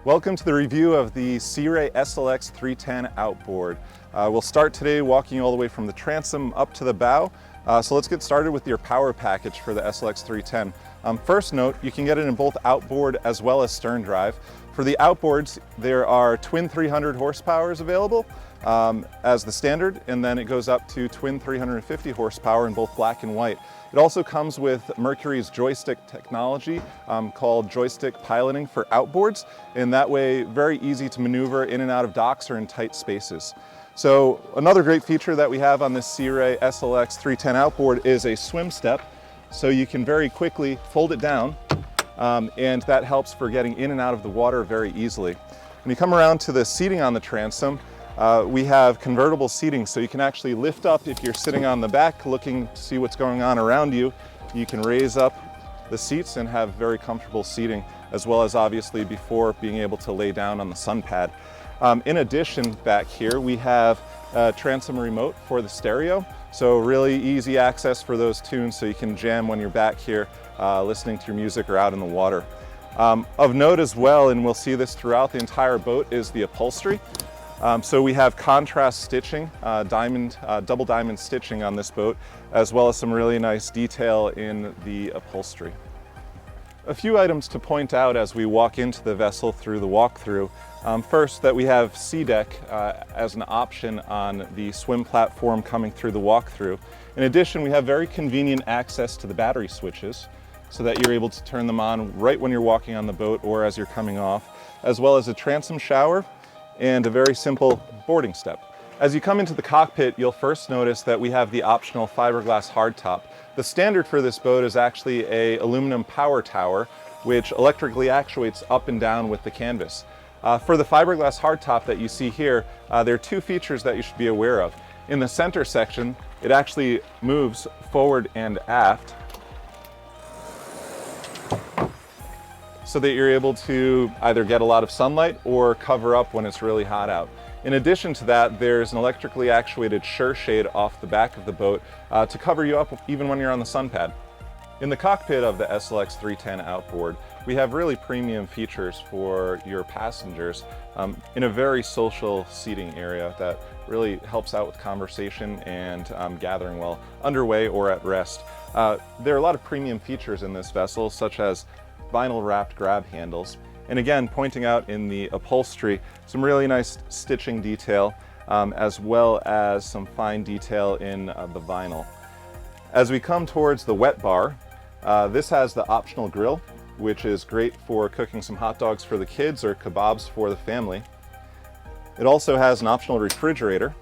Welcome to the review of the Searay SLX 310 Outboard. We'll start today walking all the way from the transom up to the bow. So let's get started with your power package for the SLX 310. First note, you can get it in both outboard as well as stern drive. For the outboards, there are twin 300 horsepowers available as the standard, and then it goes up to twin 350 horsepower in both black and white. It also comes with Mercury's joystick technology called joystick piloting for outboards, and that way very easy to maneuver in and out of docks or in tight spaces. So another great feature that we have on this Searay SLX 310 Outboard is a swim step, so you can very quickly fold it down, and that helps for getting in and out of the water very easily. When you come around to the seating on the transom, we have convertible seating, so you can actually lift up if you're sitting on the back looking to see what's going on around you. You can raise up the seats and have very comfortable seating, as well as obviously before being able to lay down on the sun pad. In addition, back here we have a transom remote for the stereo, so really easy access for those tunes, so you can jam when you're back here listening to your music or out in the water. Of note as well, and we'll see this throughout the entire boat, is the upholstery. So we have contrast stitching, double diamond stitching on this boat, as well as some really nice detail in the upholstery. A few items to point out as we walk into the vessel through the walkthrough. First, that we have SeaDeck as an option on the swim platform coming through the walkthrough. In addition, we have very convenient access to the battery switches, so that you're able to turn them on right when you're walking on the boat or as you're coming off, as well as a transom shower and a very simple boarding step. As you come into the cockpit, you'll first notice that we have the optional fiberglass hardtop. The standard for this boat is actually an aluminum power tower, which electrically actuates up and down with the canvas. For the fiberglass hardtop that you see here, there are two features that you should be aware of. In the center section, it actually moves forward and aft, so that you're able to either get a lot of sunlight or cover up when it's really hot out. In addition to that, there's an electrically actuated sure shade off the back of the boat to cover you up even when you're on the sun pad. In the cockpit of the SLX 310 Outboard, we have really premium features for your passengers in a very social seating area that really helps out with conversation and gathering while underway or at rest. There are a lot of premium features in this vessel, such as vinyl wrapped grab handles, and again, pointing out in the upholstery some really nice stitching detail, as well as some fine detail in the vinyl. As we come towards the wet bar, this has the optional grill, which is great for cooking some hot dogs for the kids or kebabs for the family. It also has an optional refrigerator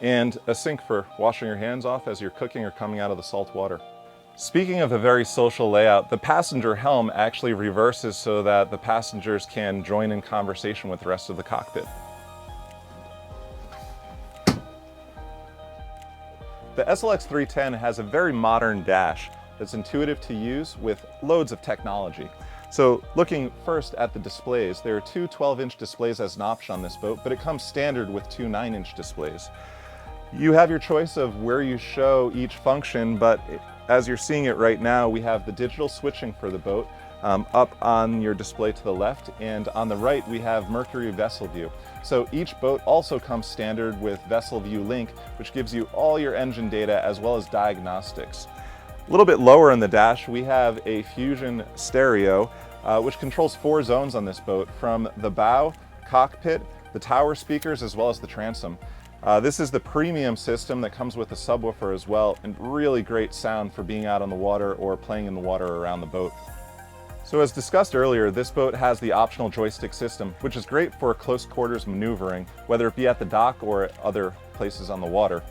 and a sink for washing your hands off as you're cooking or coming out of the salt water. Speaking of a very social layout, the passenger helm actually reverses so that the passengers can join in conversation with the rest of the cockpit. The SLX 310 has a very modern dash that's intuitive to use with loads of technology. So looking first at the displays, there are two 12-inch displays as an option on this boat, but it comes standard with two 9-inch displays. You have your choice of where you show each function, but as you're seeing it right now, we have the digital switching for the boat up on your display to the left, and on the right we have Mercury Vessel View. So each boat also comes standard with Vessel View Link, which gives you all your engine data as well as diagnostics. A little bit lower in the dash, we have a Fusion stereo, which controls 4 zones on this boat, from the bow, cockpit, the tower speakers, as well as the transom. This is the premium system that comes with a subwoofer as well, and really great sound for being out on the water or playing in the water around the boat. So as discussed earlier, this boat has the optional joystick system, which is great for close quarters maneuvering, whether it be at the dock or at other places on the water.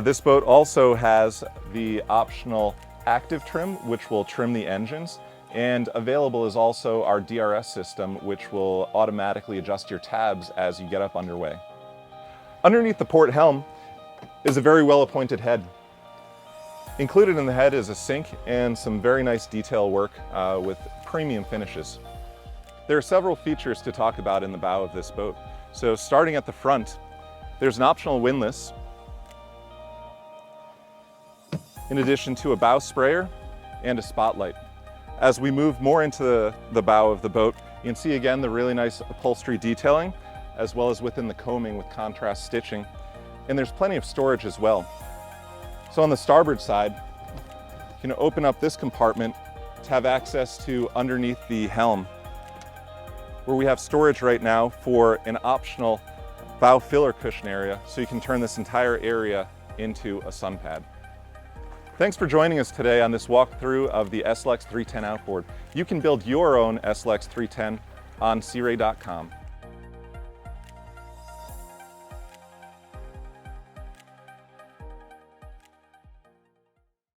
This boat also has the optional active trim, which will trim the engines, and available is also our DRS system, which will automatically adjust your tabs as you get up underway. Underneath the port helm is a very well-appointed head. Included in the head is a sink and some very nice detail work with premium finishes. There are several features to talk about in the bow of this boat. So starting at the front, there's an optional windlass, in addition to a bow sprayer and a spotlight. As we move more into the bow of the boat, you can see again the really nice upholstery detailing, as well as within the coaming with contrast stitching. And there's plenty of storage as well. So on the starboard side, you can open up this compartment to have access to underneath the helm, where we have storage right now for an optional bow filler cushion area, so you can turn this entire area into a sun pad. Thanks for joining us today on this walkthrough of the SLX 310 outboard. You can build your own SLX 310 on Searay.com.